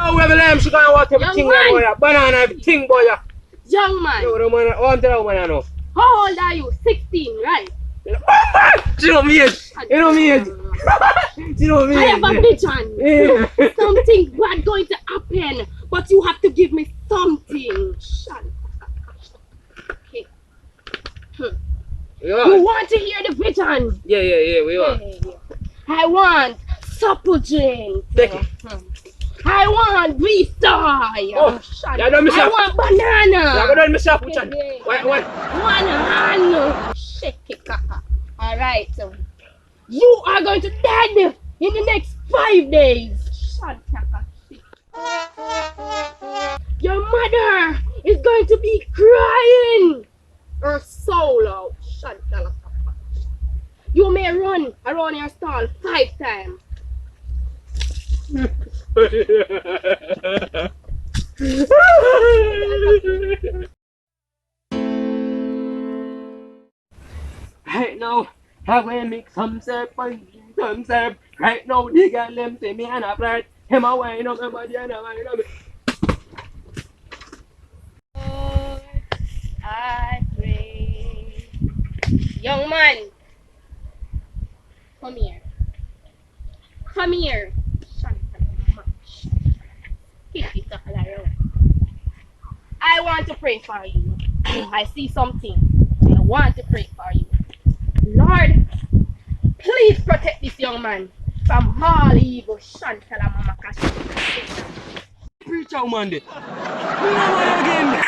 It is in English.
Oh, we have a lamb, she gonna want everything, boy. Banana, everything, boy. Young man. Yo, the man, oh, I'm telling you, man, I know. How old are you? 16, right? She know me age. You know me age. She know me I age. have a vision. Yeah. Something bad going to happen, but you have to give me something. Shut up. Okay. Yeah. You want to hear the vision? Yeah, we are. I want supple drink. Take it. I want V-Star. Oh, yeah, don't miss I up. want banana. Yeah, don't miss up, which one? What? One hand. Shake it, kaka. Alright. You are going to dead in the next 5 days. Shut up. Your mother is going to be crying her soul out. Shut up. You may run around your stall 5 times. Right now, have we make some syrup. Right now, the girl them say me and a flirt. Him a wine up, my body and a wine up. Lord, I pray. Young man, come here. Come here. I want to pray for you. I see something. I want to pray for you. Lord, please protect this young man from all evil. Shantala Mama Kashi. Preach out, man. We know what again.